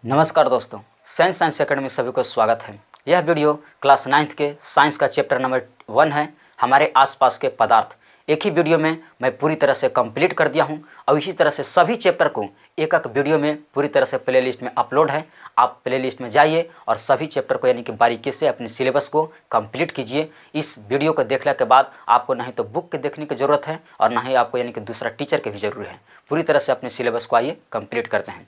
नमस्कार दोस्तों, science academy सभी को स्वागत है। यह वीडियो क्लास 9th के साइंस का चैप्टर नंबर 1 है, हमारे आसपास के पदार्थ। एक ही वीडियो में मैं पूरी तरह से कंप्लीट कर दिया हूं और इसी तरह से सभी चैप्टर को एक एक वीडियो में पूरी तरह से प्लेलिस्ट में अपलोड है। आप प्लेलिस्ट में जाइए और सभी चैप्टर को यानी कि बारीकी से अपने सिलेबस को कंप्लीट कीजिए। इस वीडियो को देखने के बाद आपको नहीं तो बुक के देखने की ज़रूरत है और ना ही आपको यानी कि दूसरा टीचर की भी ज़रूरत है। पूरी तरह से अपने सिलेबस को आइए कंप्लीट करते हैं।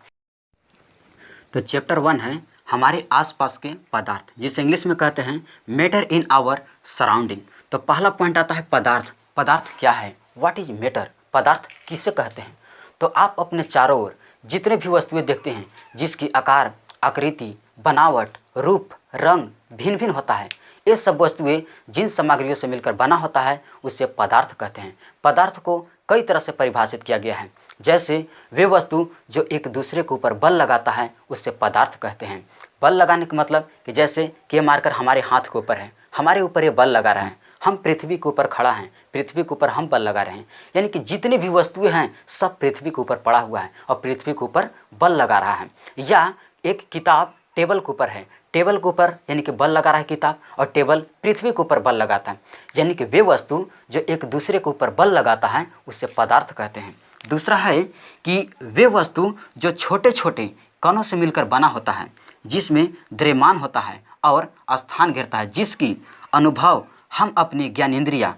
तो चैप्टर 1 है हमारे आसपास के पदार्थ, जिसे इंग्लिश में कहते हैं मैटर इन आवर सराउंडिंग। तो पहला पॉइंट आता है पदार्थ। पदार्थ क्या है? What is matter? पदार्थ किसे कहते हैं? तो आप अपने चारों ओर जितने भी वस्तुएं देखते हैं जिसकी आकार, आकृति, बनावट, रूप, रंग भिन्न भिन्न होता है, ये सब वस्तुएं जिन सामग्रियों से मिलकर बना होता है उसे पदार्थ कहते हैं। पदार्थ को कई तरह से परिभाषित किया गया है, जैसे वे वस्तु जो एक दूसरे के ऊपर बल लगाता है उससे पदार्थ कहते हैं। बल लगाने का मतलब कि जैसे कि मारकर हमारे हाथ के ऊपर है, हमारे ऊपर ये बल लगा रहे हैं, हम पृथ्वी के ऊपर खड़ा हैं, पृथ्वी के ऊपर हम बल लगा रहे हैं, यानी कि जितनी भी वस्तुएं हैं सब पृथ्वी के ऊपर पड़ा हुआ है और पृथ्वी के ऊपर बल लगा रहा है। या एक किताब टेबल के ऊपर है, टेबल के ऊपर यानी कि बल लगा रहा है किताब, और टेबल पृथ्वी के ऊपर बल लगाता है, यानी कि वे वस्तु जो एक दूसरे के ऊपर बल लगाता है उससे पदार्थ कहते हैं। दूसरा है कि वे वस्तु जो छोटे छोटे कणों से मिलकर बना होता है, जिसमें द्रव्यमान होता है और स्थान घेरता है, जिसकी अनुभव हम अपनी ज्ञानेंद्रिया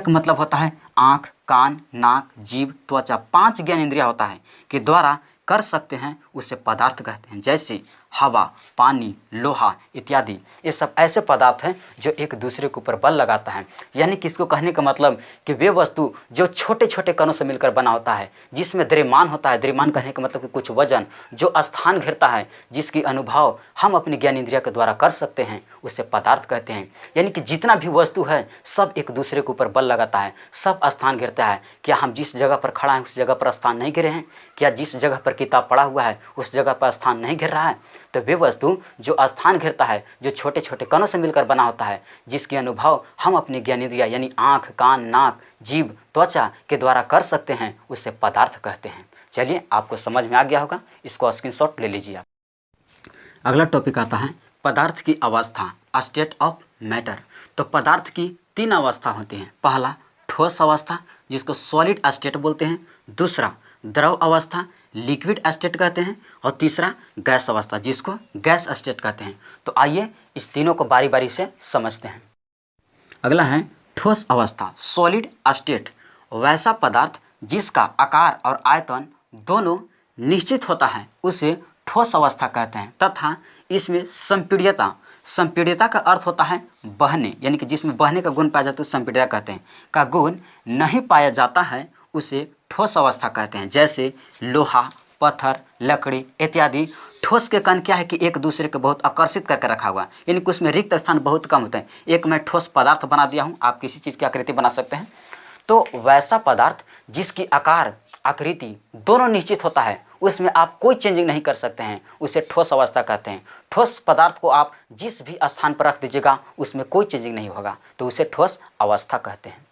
का मतलब होता है आँख, कान, नाक, जीभ, त्वचा, 5 ज्ञानेंद्रिया होता है के द्वारा कर सकते हैं, उसे पदार्थ कहते हैं। जैसे हवा, पानी, लोहा इत्यादि, ये सब ऐसे पदार्थ हैं जो एक दूसरे के ऊपर बल लगाता है। यानी कि इसको कहने का मतलब कि वे वस्तु जो छोटे छोटे कणों से मिलकर बना होता है, जिसमें द्रव्यमान होता है, द्रव्यमान कहने का मतलब कि कुछ वजन जो स्थान घेरता है, जिसकी अनुभव हम अपनी ज्ञानेंद्रिया के द्वारा कर सकते हैं, उसे पदार्थ कहते हैं। यानी कि जितना भी वस्तु है सब एक दूसरे के ऊपर बल लगाता है, सब स्थान घेरता है। क्या हम जिस जगह पर खड़ा हैं उस जगह पर स्थान नहीं घेरे हैं? क्या जिस जगह पर किताब पड़ा हुआ है उस जगह पर स्थान नहीं घेर रहा है? तो वे वस्तु जो स्थान घेरता है, जो छोटे छोटे कणों से मिलकर बना होता है, जिसकी अनुभव हम अपनी ज्ञानेंद्रिया यानी आँख, कान, नाक, जीभ, त्वचा के द्वारा कर सकते हैं, उसे पदार्थ कहते हैं। चलिए, आपको समझ में आ गया होगा, इसको स्क्रीनशॉट ले लीजिए आप। अगला टॉपिक आता है पदार्थ की अवस्था, स्टेट ऑफ मैटर। तो पदार्थ की 3 अवस्था होती हैं। पहला ठोस अवस्था, जिसको सॉलिड स्टेट बोलते हैं। दूसरा द्रव अवस्था, लिक्विड स्टेट कहते हैं। और तीसरा गैस अवस्था, जिसको गैस स्टेट कहते हैं। तो आइए इस तीनों को बारी बारी से समझते हैं। अगला है ठोस अवस्था, सॉलिड स्टेट। वैसा पदार्थ जिसका आकार और आयतन दोनों निश्चित होता है उसे ठोस अवस्था कहते हैं, तथा इसमें संपीड्यता का अर्थ होता है बहने, यानी कि जिसमें बहने का गुण पाया जाता है संपीड्यता कहते हैं, का गुण नहीं पाया जाता है उसे ठोस अवस्था कहते हैं। जैसे लोहा, पत्थर, लकड़ी इत्यादि ठोस के कण क्या है कि एक दूसरे को बहुत आकर्षित करके रखा हुआ है, यानी कि उसमें रिक्त स्थान बहुत कम होते हैं। एक मैं ठोस पदार्थ बना दिया हूँ, आप किसी चीज़ की आकृति बना सकते हैं। तो वैसा पदार्थ जिसकी आकार, आकृति दोनों निश्चित होता है, उसमें आप कोई चेंजिंग नहीं कर सकते हैं, उसे ठोस अवस्था कहते हैं। ठोस पदार्थ को आप जिस भी स्थान पर रख दीजिएगा उसमें कोई चेंजिंग नहीं होगा, तो उसे ठोस अवस्था कहते हैं।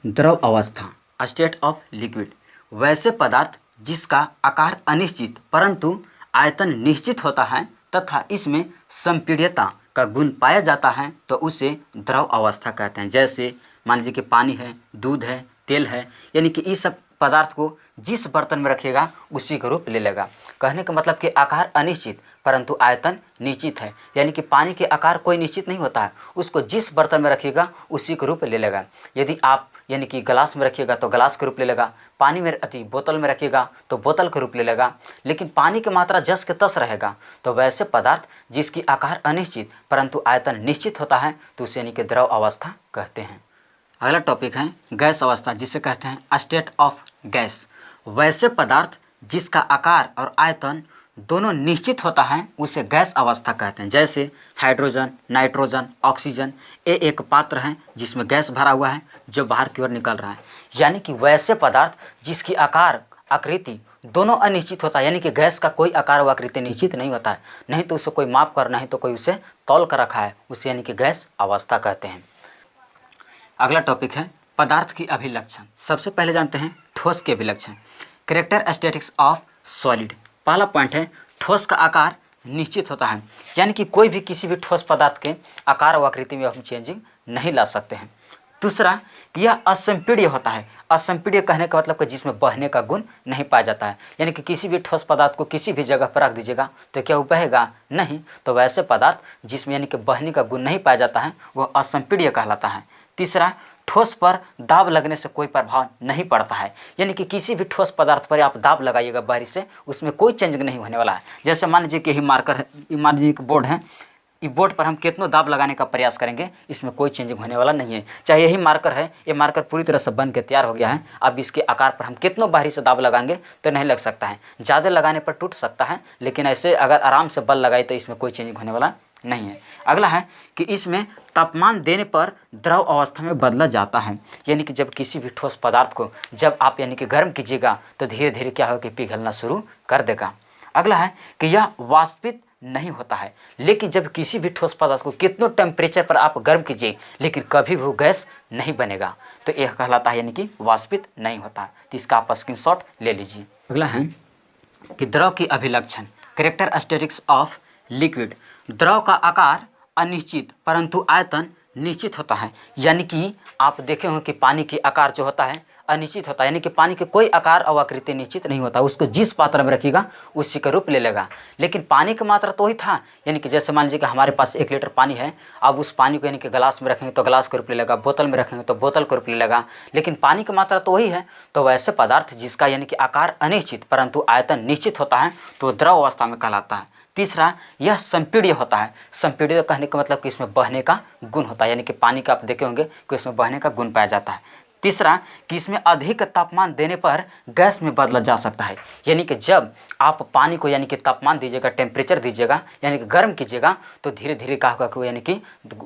द्रव अवस्था, स्टेट ऑफ लिक्विड। वैसे पदार्थ जिसका आकार अनिश्चित परंतु आयतन निश्चित होता है तथा इसमें संपीड्यता का गुण पाया जाता है, तो उसे द्रव अवस्था कहते हैं। जैसे मान लीजिए कि पानी है, दूध है, तेल है, यानी कि इस सब पदार्थ को जिस बर्तन में रखिएगा उसी का रूप ले लेगा। कहने का मतलब कि आकार अनिश्चित परंतु आयतन निश्चित है, यानी कि पानी के आकार कोई निश्चित नहीं होता है, उसको जिस बर्तन में रखिएगा उसी का रूप ले लेगा। यदि आप यानी कि गिलास में रखिएगा तो गिलास का रूप ले लेगा, पानी में बोतल में रखिएगा तो बोतल का रूप ले लेगा, लेकिन पानी की मात्रा जस के तस रहेगा। तो वैसे पदार्थ जिसकी आकार अनिश्चित परंतु आयतन निश्चित होता है तो उसे यानी कि द्रव अवस्था कहते हैं। अगला टॉपिक है गैस अवस्था, जिसे कहते हैं स्टेट ऑफ गैस। वैसे पदार्थ जिसका आकार और आयतन दोनों निश्चित होता है उसे गैस अवस्था कहते हैं। जैसे हाइड्रोजन, नाइट्रोजन, ऑक्सीजन, ये एक पात्र है जिसमें गैस भरा हुआ है जो बाहर की ओर निकल रहा है। यानी कि वैसे पदार्थ जिसकी आकार, आकृति दोनों अनिश्चित होता है, यानी कि गैस का कोई आकार व आकृति निश्चित नहीं होता है, नहीं तो उसे कोई माप कर, नहीं तो कोई उसे तौल कर रखा है, उसे यानी कि गैस अवस्था कहते हैं। अगला टॉपिक है पदार्थ की अभिलक्षण। सबसे पहले जानते हैं ठोस के अभिलक्षण, कैरेक्टरिस्टिक्स ऑफ सॉलिड। पहला पॉइंट है ठोस का आकार निश्चित होता है, यानी कि कोई भी किसी भी ठोस पदार्थ के आकार व आकृति में हम चेंजिंग नहीं ला सकते हैं। दूसरा कि यह असंपीड्य होता है। असंपीड्य कहने का मतलब कि जिसमें बहने का गुण नहीं पाया जाता है, यानी कि किसी भी ठोस पदार्थ को किसी भी जगह पर रख दीजिएगा तो क्या वो बहेगा नहीं। तो वैसे पदार्थ जिसमें यानी कि बहने का गुण नहीं पाया जाता है वह असंपीड्य कहलाता है। तीसरा, ठोस पर दाब लगने से कोई प्रभाव नहीं पड़ता है, यानी कि किसी भी ठोस पदार्थ पर आप दाब लगाइएगा बाहरी से, उसमें कोई चेंजिंग नहीं होने वाला है। जैसे मान लीजिए कि यही मार्कर है, मान लीजिए एक बोर्ड है, इस बोर्ड पर हम कितनों दाब लगाने का प्रयास करेंगे, इसमें कोई चेंजिंग होने वाला नहीं है। चाहे यही मार्कर है, ये मार्कर पूरी तरह से बन के तैयार हो गया है, अब इसके आकार पर हम कितनों बाहरी से दाब लगाएंगे तो नहीं लग सकता है। ज़्यादा लगाने पर टूट सकता है, लेकिन ऐसे अगर आराम से बल लगाए तो इसमें कोई चेंजिंग होने वाला नहीं है। अगला है कि इसमें तापमान देने पर द्रव अवस्था में बदला जाता है, यानी कि जब किसी भी ठोस पदार्थ को जब आप यानी कि गर्म कीजिएगा तो धीरे धीरे क्या होगा कि पिघलना शुरू कर देगा। अगला है कि यह वाष्पित नहीं होता है, लेकिन जब किसी भी ठोस पदार्थ को कितनों टेम्परेचर पर आप गर्म कीजिए लेकिन कभी भी वो गैस नहीं बनेगा, तो यह कहलाता है यानी कि वाष्पित नहीं होता। तो इसका आप स्क्रीनशॉट ले लीजिए। अगला है कि द्रव की अभिलक्षण, कैरेक्टरिस्टिक्स ऑफ लिक्विड। द्रव का आकार अनिश्चित परंतु आयतन निश्चित होता है, यानी कि आप देखे होंगे कि पानी के आकार जो होता है अनिश्चित होता है, यानी कि पानी के कोई आकार और आकृति निश्चित नहीं होता, उसको जिस पात्र में रखिएगा उसी का रूप ले लेगा। लेकिन पानी का मात्रा तो वही था, यानी कि जैसे मान लीजिए कि हमारे पास 1 लीटर पानी है, अब उस पानी को यानी कि गिलास में रखेंगे तो गिलास का रूप ले लेगा, बोतल में रखेंगे तो बोतल का रूप ले लेगा, लेकिन पानी की मात्रा तो वही है। तो वैसे पदार्थ जिसका यानी कि आकार अनिश्चित परंतु आयतन निश्चित होता है तो द्रव अवस्था में कहलाता है। तीसरा, यह संपीड्य होता है। संपीड्य कहने का मतलब कि इसमें बहने का गुण होता है, यानी कि पानी का आप देखे होंगे कि इसमें बहने का गुण पाया जाता है। तीसरा कि इसमें अधिक तापमान देने पर गैस में बदला जा सकता है, यानी कि जब आप पानी को यानी कि तापमान दीजिएगा, टेम्परेचर दीजिएगा, यानी कि गर्म कीजिएगा तो धीरे धीरे क्या होगा कि वो यानी कि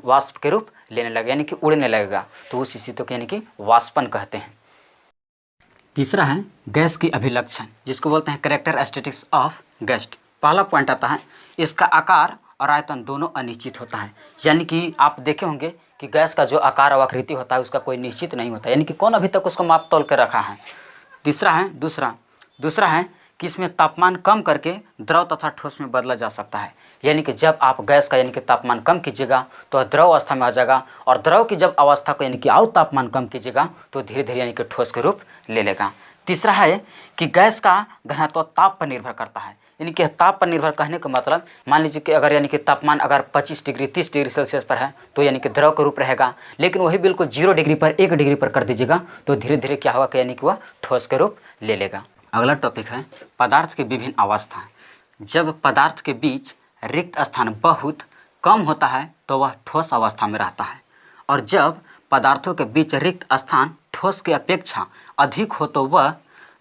वाष्प के रूप लेने लगेगा, यानी कि उड़ने लगेगा, तो उस स्थिति को यानी कि वाष्पन कहते हैं। तीसरा है गैस की अभिलक्षण, जिसको बोलते हैं कैरेक्टरिस्टिक्स ऑफ गैस। पहला पॉइंट आता है इसका आकार और आयतन दोनों अनिश्चित होता है, यानी कि आप देखे होंगे कि गैस का जो आकार और आकृति होता है उसका कोई निश्चित नहीं होता, यानी कि कौन अभी तक उसको माप तोल कर रखा है। दूसरा है कि इसमें तापमान कम करके द्रव तथा ठोस में बदला जा सकता है, यानी कि जब आप गैस का यानी कि तापमान कम कीजिएगा तो द्रव अवस्था में आ जाएगा, और द्रव की जब अवस्था को यानी कि और तापमान कम कीजिएगा तो धीरे धीरे यानी कि ठोस के रूप ले लेगा। तीसरा है कि गैस का घनत्व ताप पर निर्भर करता है, यानी कि ताप पर निर्भर कहने का मतलब मान लीजिए कि अगर यानी कि तापमान अगर 25 डिग्री 30 डिग्री सेल्सियस पर है तो यानी कि द्रव का रूप रहेगा, लेकिन वही बिल्कुल 0 डिग्री पर 1 डिग्री पर कर दीजिएगा तो धीरे धीरे क्या होगा कि यानी कि वह ठोस के रूप ले लेगा। अगला टॉपिक है पदार्थ की विभिन्न अवस्थाएं। जब पदार्थ के बीच रिक्त स्थान बहुत कम होता है तो वह ठोस अवस्था में रहता है, और जब पदार्थों के बीच रिक्त स्थान ठोस की अपेक्षा अधिक हो तो वह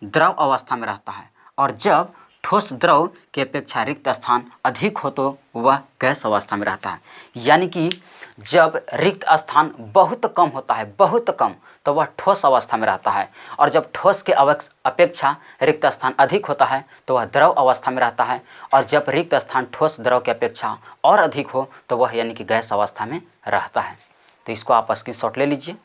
द्रव अवस्था में रहता है, और जब ठोस द्रव की अपेक्षा रिक्त स्थान अधिक हो तो वह गैस अवस्था में रहता है। यानी कि जब रिक्त स्थान बहुत कम होता है, बहुत कम, तो वह ठोस अवस्था में रहता है, और जब ठोस के अपेक्षा रिक्त स्थान अधिक होता है तो वह द्रव अवस्था में रहता है, और जब रिक्त स्थान ठोस द्रव की अपेक्षा और अधिक हो तो वह यानी कि गैस अवस्था में रहता है। तो इसको आप स्क्रीनशॉट ले लीजिए।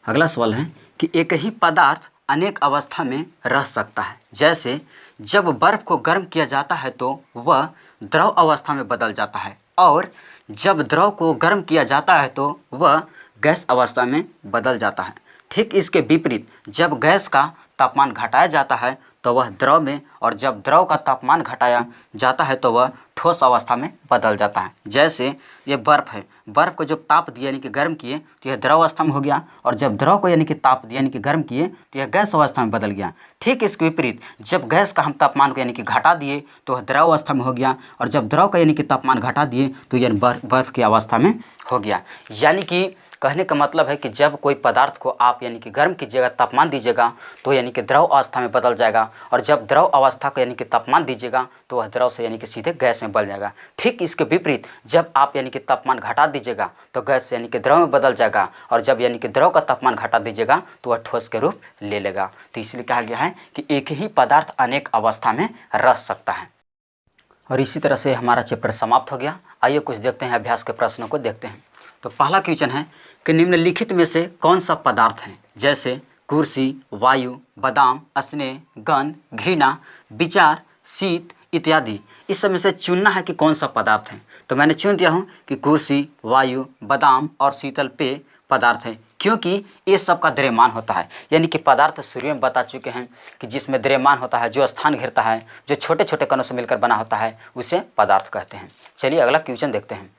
अगला सवाल है कि एक ही पदार्थ अनेक अवस्था में रह सकता है, जैसे जब बर्फ़ को गर्म किया जाता है तो वह द्रव अवस्था में बदल जाता है, और जब द्रव को गर्म किया जाता है तो वह गैस अवस्था में बदल जाता है। ठीक इसके विपरीत जब गैस का तापमान घटाया जाता है तो वह द्रव में, और जब द्रव का तापमान घटाया जाता है तो वह ठोस अवस्था में बदल जाता है। जैसे ये बर्फ़ है, बर्फ़ को जब ताप दिया यानी कि गर्म किए तो यह द्रव अवस्था में हो गया, और जब द्रव को यानी कि ताप दिया यानी कि गर्म किए तो यह गैस अवस्था में बदल गया। ठीक इसके विपरीत जब गैस का हम तापमान को यानी कि घटा दिए तो वह द्रव अवस्था में हो गया, और जब द्रव का यानी कि तापमान घटा दिए तो यह बर्फ़ की अवस्था में हो गया। यानी कि कहने का मतलब है कि जब कोई पदार्थ को आप यानी कि गर्म कीजिएगा, तापमान दीजिएगा तो यानी कि द्रव अवस्था में बदल जाएगा, और जब द्रव अवस्था को यानी कि तापमान दीजिएगा तो वह द्रव से यानी कि सीधे गैस में बदल जाएगा। ठीक इसके विपरीत जब आप यानी कि तापमान घटा दीजिएगा तो गैस से यानी कि द्रव में बदल जाएगा, और जब यानी कि द्रव का तापमान घटा दीजिएगा तो वह ठोस के रूप ले लेगा। तो इसलिए कहा गया है कि एक ही पदार्थ अनेक अवस्था में रह सकता है। और इसी तरह से हमारा चैप्टर समाप्त हो गया। आइए कुछ देखते हैं, अभ्यास के प्रश्नों को देखते हैं। तो पहला क्वेश्चन है कि निम्नलिखित में से कौन सा पदार्थ है, जैसे कुर्सी, वायु, बादाम, स्नेह, गंध, घृणा, विचार, शीत, इत्यादि। इस समय से चुनना है कि कौन सा पदार्थ है। तो मैंने चुन दिया हूँ कि कुर्सी, वायु, बादाम और शीतल पेय पदार्थ है, क्योंकि ये सब का द्रव्यमान होता है। यानी कि पदार्थ शुरू में बता चुके हैं कि जिसमें द्रव्यमान होता है, जो स्थान घेरता है, जो छोटे छोटे कणों से मिलकर बना होता है, उसे पदार्थ कहते हैं। चलिए अगला क्वेश्चन देखते हैं।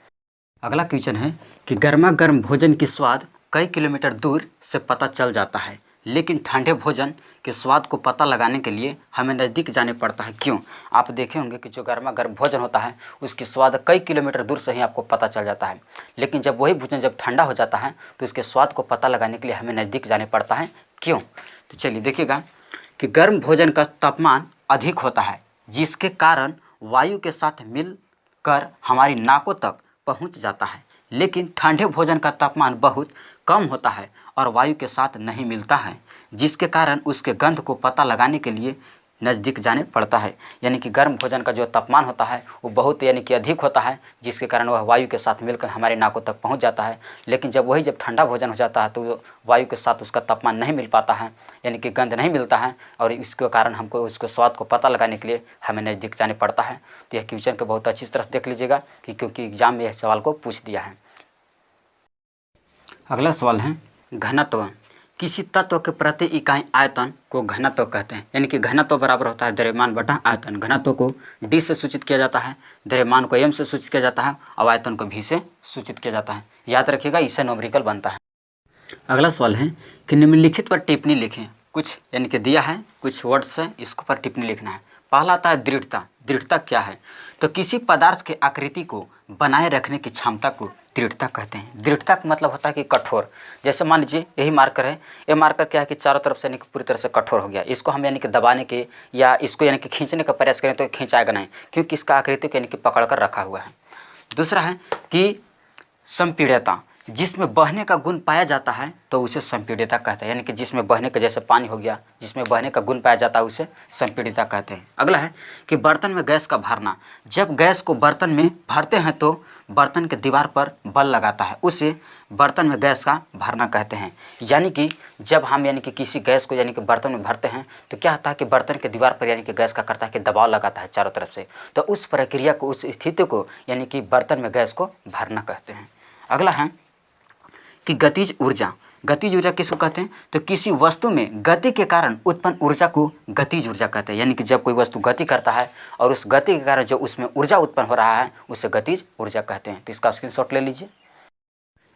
अगला क्वेश्चन है कि गर्मा गर्म भोजन की स्वाद कई किलोमीटर दूर से पता चल जाता है, लेकिन ठंडे भोजन के स्वाद को पता लगाने के लिए हमें नज़दीक जाने पड़ता है, क्यों? आप देखे होंगे कि जो गर्मा गर्म भोजन होता है उसकी स्वाद कई किलोमीटर दूर से ही आपको पता चल जाता है, लेकिन जब वही भोजन जब ठंडा हो जाता है तो उसके स्वाद को पता लगाने के लिए हमें नज़दीक जाने पड़ता है, क्यों? तो चलिए देखिएगा कि गर्म भोजन का तापमान अधिक होता है, जिसके कारण वायु के साथ मिलकर हमारी नाकों तक पहुँच जाता है, लेकिन ठंडे भोजन का तापमान बहुत कम होता है और वायु के साथ नहीं मिलता है, जिसके कारण उसके गंध को पता लगाने के लिए नज़दीक जाने पड़ता है। यानी कि गर्म भोजन का जो तापमान होता है वो बहुत यानी कि अधिक होता है, जिसके कारण वह वायु के साथ मिलकर हमारे नाकों तक पहुंच जाता है, लेकिन जब ठंडा भोजन हो जाता है तो वायु के साथ उसका तापमान नहीं मिल पाता है, यानी कि गंध नहीं मिलता है, और इसके कारण हमको उसके स्वाद को पता लगाने के लिए हमें नज़दीक जाने पड़ता है। तो यह क्वेश्चन को बहुत अच्छी तरह से देख लीजिएगा कि क्योंकि एग्जाम में यह सवाल को पूछ दिया है। अगला सवाल है घनत्व। किसी तत्व के प्रति इकाई आयतन को घनत्व कहते हैं। यानी कि घनत्व बराबर होता है द्रव्यमान बटा आयतन। घनत्व को d से सूचित किया जाता है, द्रव्यमान को m से सूचित किया जाता है और आयतन को v से सूचित किया जाता है। याद रखिएगा, इससे न्यूमेरिकल बनता है। अगला सवाल है कि निम्नलिखित पर टिप्पणी लिखें। कुछ यानी कि दिया है, कुछ वर्ड्स है, इसको पर टिप्पणी लिखना है। पहला आता है दृढ़ता। दृढ़ता क्या है? तो किसी पदार्थ के आकृति को बनाए रखने की क्षमता को दृढ़ता कहते हैं। दृढ़ता का मतलब होता है कि कठोर। जैसे मान लीजिए यही मार्कर है, ये मार्कर क्या है कि चारों तरफ से यानी कि पूरी तरह से कठोर हो गया। इसको हम यानी कि दबाने के या इसको यानी कि खींचने का प्रयास करें तो खींचाएगा नहीं, क्योंकि इसका आकृति को यानी कि पकड़ कर रखा हुआ है। दूसरा है कि संपीड्यता। जिसमें बहने का गुण पाया जाता है तो उसे संपीड्यता कहते हैं। यानी कि जिसमें बहने का, जैसे पानी हो गया, जिसमें बहने का गुण पाया जाता है उसे संपीड्यता कहते हैं। अगला है कि बर्तन में गैस का भरना। जब गैस को बर्तन में भरते हैं तो बर्तन के दीवार पर बल लगाता है, उसे बर्तन में गैस का भरना कहते हैं। यानी कि जब हम यानी कि किसी गैस को यानी कि बर्तन में भरते हैं तो क्या होता है कि बर्तन के दीवार पर यानी कि गैस का करता है कि दबाव लगाता है चारों तरफ से, तो उस प्रक्रिया को, उस स्थिति को यानी कि बर्तन में गैस को भरना कहते हैं। अगला है कि गतिज ऊर्जा। गतिज ऊर्जा किसको कहते हैं? तो किसी वस्तु में गति के कारण उत्पन्न ऊर्जा को गतिज ऊर्जा कहते हैं। यानी कि जब कोई वस्तु गति करता है और उस गति के कारण जो उसमें ऊर्जा उत्पन्न हो रहा है उसे गतिज ऊर्जा कहते हैं। तो इसका स्क्रीनशॉट ले लीजिए।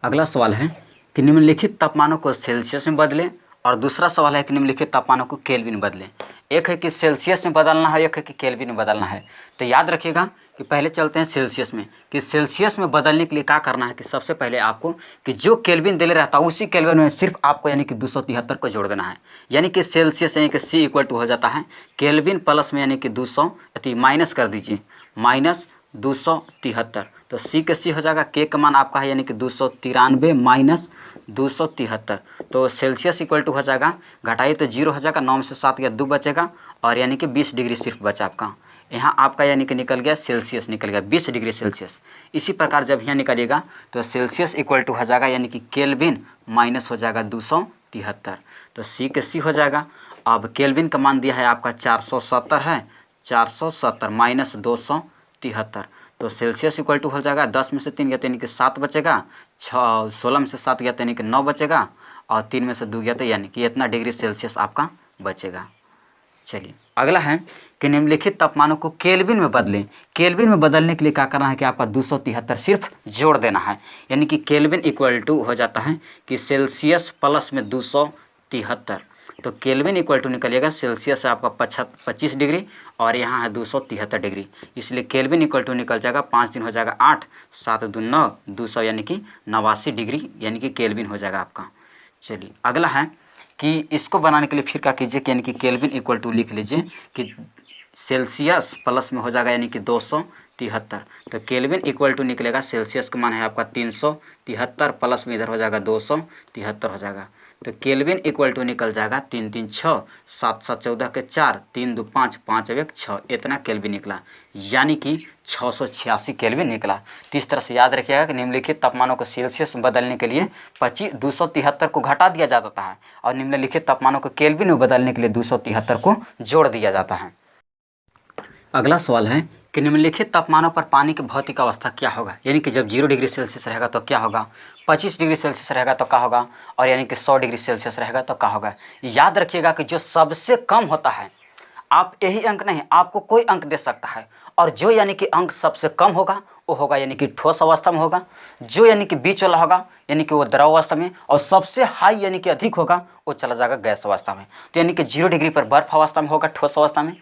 अगला सवाल है कि निम्नलिखित तापमानों को सेल्सियस में बदलें, और दूसरा सवाल है कि निम्नलिखित तापमानों को केल्विन में बदलें। एक है कि सेल्सियस में बदलना है, एक है कि केल्विन में बदलना है। तो याद रखिएगा कि पहले चलते हैं सेल्सियस में, कि सेल्सियस में बदलने के लिए क्या करना है कि सबसे पहले आपको कि जो केल्विन दे रहता है उसी केल्विन में सिर्फ आपको यानी कि 273 को जोड़ देना है। यानी कि सेल्सियस यानी कि C = हो जाता है केल्विन प्लस में यानी कि 200 माइनस कर दीजिए, माइनस 273। तो C के C हो जाएगा, K का मान आपका है यानी कि 293 माइनस 273। तो सेल्सियस = हो जाएगा, घटाइए तो 0 हो जाएगा, 9 में से 7 गया 2 बचेगा, और यानी कि 20 डिग्री सिर्फ बचा आपका। यहाँ आपका यानी कि निकल गया सेल्सियस, निकल गया 20 डिग्री सेल्सियस। इसी प्रकार जब यहाँ निकलेगा तो सेल्सियस = हो जाएगा यानी कि केल्विन माइनस हो जाएगा 273। तो C के C हो जाएगा। अब केल्विन का मान दिया है आपका 470 है, 470 माइनस 273। तो सेल्सियस = हो जाएगा 10 में से 3 गया यानी कि 7 बचेगा, 16 में से 7 गया यानी कि 9 बचेगा, और 3 में से 2 गया तो यानी कि इतना डिग्री सेल्सियस आपका बचेगा। चलिए अगला है कि निम्नलिखित तापमानों को केल्विन में बदलें। केल्विन में बदलने के लिए क्या करना है कि आपका 273 सिर्फ जोड़ देना है। यानी कि केल्विन = हो जाता है कि सेल्सियस प्लस में 273। तो केल्विन = निकलेगा, सेल्सियस है आपका 25 डिग्री और यहाँ है 273 डिग्री, इसलिए केल्विन = निकल जाएगा, 5 दिन हो जाएगा 8, 7 दूनी 9, 200 यानी कि 89 डिग्री यानी कि केल्विन हो जाएगा आपका। चलिए अगला है कि इसको बनाने के लिए फिर क्या कीजिए कि यानी कि केल्विन = लिख लीजिए कि सेल्सियस प्लस में हो जाएगा यानी कि 273। तो केल्विन = निकलेगा, सेल्सियस का मान है आपका 373 प्लस में इधर हो जाएगा 273 हो जाएगा। तो केल्विन = निकल जाएगा 3 3 6, 7 7 14 के 4, 3 2 5, 5 1 6, इतना केल्विन निकला, यानी कि 686 केल्विन निकला। तो इस तरह से याद रखिएगा कि निम्नलिखित तापमानों को सेल्सियस में बदलने के लिए 273 को घटा दिया जाता है और निम्नलिखित तापमानों को केल्विन में बदलने के लिए 273 को जोड़ दिया जाता है। अगला सवाल है कि निम्नलिखित तापमानों पर पानी की भौतिक अवस्था क्या होगा। यानी कि जब 0 डिग्री सेल्सियस रहेगा तो क्या होगा, 25 डिग्री सेल्सियस रहेगा तो क्या होगा, और यानी कि 100 डिग्री सेल्सियस रहेगा तो क्या होगा। याद रखिएगा कि जो सबसे कम होता है, आप यही अंक नहीं, आपको कोई अंक दे सकता है, और जो यानी कि अंक सबसे कम होगा वो होगा यानी कि ठोस अवस्था में होगा, जो यानी कि बीच वाला होगा यानी कि वो द्रव अवस्था में, और सबसे हाई यानी कि अधिक होगा वो चला जाएगा गैस अवस्था में। तो यानी कि 0 डिग्री पर बर्फ अवस्था में होगा ठोस अवस्था में,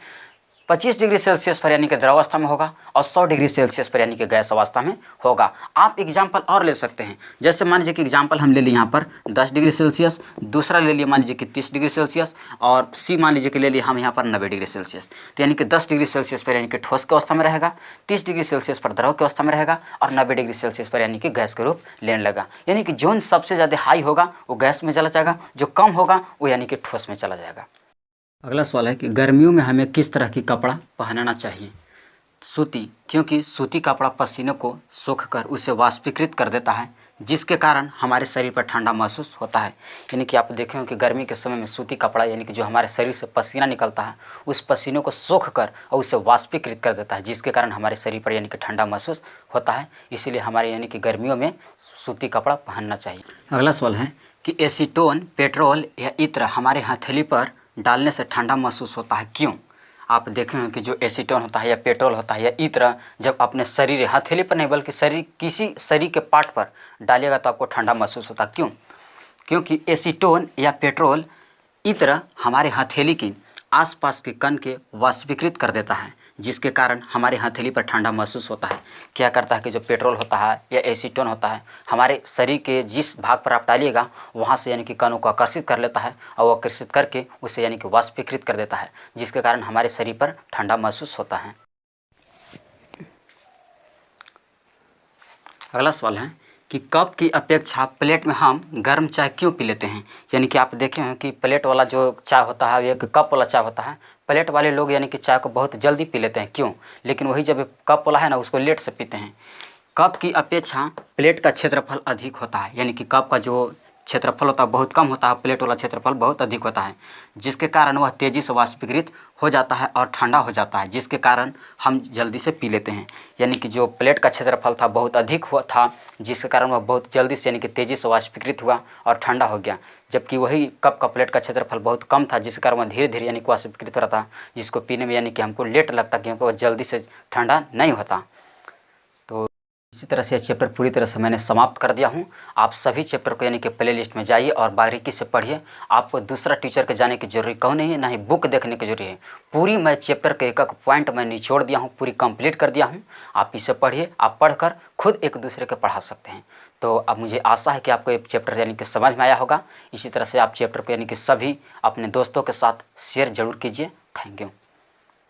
25 डिग्री सेल्सियस पर यानी कि द्रव अवस्था में होगा, और 100 डिग्री सेल्सियस पर यानी कि गैस अवस्था में होगा। आप एग्जाम्पल और ले सकते हैं, जैसे मान लीजिए कि एग्जाम्पल हम ले लिए यहाँ पर 10 डिग्री सेल्सियस, दूसरा ले लिए मान लीजिए कि 30 डिग्री सेल्सियस, और सी मान लीजिए कि ले लिए हम यहाँ पर 90 डिग्री सेल्सियस। तो यानी कि 10 डिग्री सेल्सियस पर यानी कि ठोस की अवस्था में रहेगा, 30 डिग्री सेल्सियस पर द्रव की अवस्था में रहेगा, और 90 डिग्री सेल्सियस पर यानी कि गैस के रूप लेने लगा। यानी कि जोन सबसे ज़्यादा हाई होगा वो गैस में चला जाएगा, जो कम होगा वो यानी कि ठोस में चला जाएगा। अगला सवाल है कि गर्मियों में हमें किस तरह की कपड़ा पहनना चाहिए। सूती, क्योंकि सूती कपड़ा पसीने को सोख कर उसे वाष्पीकृत कर देता है, जिसके कारण हमारे शरीर पर ठंडा महसूस होता है। यानी कि आप देखें कि गर्मी के समय में सूती कपड़ा यानी कि जो हमारे शरीर से पसीना निकलता है उस पसीने को सोख कर और उसे वाष्पीकृत कर देता है, जिसके कारण हमारे शरीर पर यानी कि ठंडा महसूस होता है। इसीलिए हमारे यानी कि गर्मियों में सूती कपड़ा पहनना चाहिए। अगला सवाल है कि एसीटोन, पेट्रोल या इत्र हमारे हथेली पर डालने से ठंडा महसूस होता है, क्यों। आप देखें कि जो एसीटोन होता है या पेट्रोल होता है या इत्र जब अपने शरीर, हथेली पर नहीं बल्कि शरीर, किसी शरीर के पार्ट पर डालिएगा तो आपको ठंडा महसूस होता है, क्यों। क्योंकि एसीटोन या पेट्रोल इत्र हमारे हथेली की आसपास के कण के वाष्पीकृत कर देता है, जिसके कारण हमारे हथेली पर ठंडा महसूस होता है। क्या करता है कि जो पेट्रोल होता है या एसीटोन होता है हमारे शरीर के जिस भाग पर आप डालिएगा वहाँ से यानी कि कणों को आकर्षित कर लेता है, और वो आकर्षित करके उसे यानी कि वाष्पीकृत कर देता है, जिसके कारण हमारे शरीर पर ठंडा महसूस होता है। अगला सवाल है कि कप की अपेक्षा प्लेट में हम गर्म चाय क्यों पी लेते हैं। यानी कि आप देखे हैं कि प्लेट वाला जो चाय होता है, एक कप वाला चाय होता है, प्लेट वाले लोग यानी कि चाय को बहुत जल्दी पी लेते हैं, क्यों। लेकिन वही जब कप वाला है ना उसको लेट से पीते हैं। कप की अपेक्षा प्लेट का क्षेत्रफल अधिक होता है, यानी कि कप का जो क्षेत्रफल होता है बहुत कम होता है, प्लेट वाला क्षेत्रफल बहुत अधिक होता है, जिसके कारण वह तेज़ी से वाष्पीकृत हो जाता है और ठंडा हो जाता है, जिसके कारण हम जल्दी से पी लेते हैं। यानी कि जो प्लेट का क्षेत्रफल था बहुत अधिक हुआ था, जिसके कारण वह बहुत जल्दी से यानी कि तेज़ी से वाष्पीकृत हुआ और ठंडा हो गया, जबकि वही कप का प्लेट का क्षेत्रफल बहुत कम था, जिसके कारण वह धीरे धीरे यानी कि वाष्पीकृत हो रहा था, जिसको पीने में यानी कि हमको लेट लगता, क्योंकि वह जल्दी से ठंडा नहीं होता। तो इसी तरह से चैप्टर पूरी तरह से मैंने समाप्त कर दिया हूँ। आप सभी चैप्टर को यानी कि प्ले लिस्ट में जाइए और बारीकी से पढ़िए। आपको दूसरा टीचर के जाने की जरूरी क्यों नहीं है, ना ही बुक देखने की जरूरी है। पूरी मैं चैप्टर के एक एक पॉइंट मैं निचोड़ दिया हूँ, पूरी कंप्लीट कर दिया हूँ। आप इसे पढ़िए, आप पढ़कर खुद एक दूसरे को पढ़ा सकते हैं। तो अब मुझे आशा है कि आपको ये चैप्टर यानी कि समझ में आया होगा। इसी तरह से आप चैप्टर को यानी कि सभी अपने दोस्तों के साथ शेयर जरूर कीजिए। Thank you.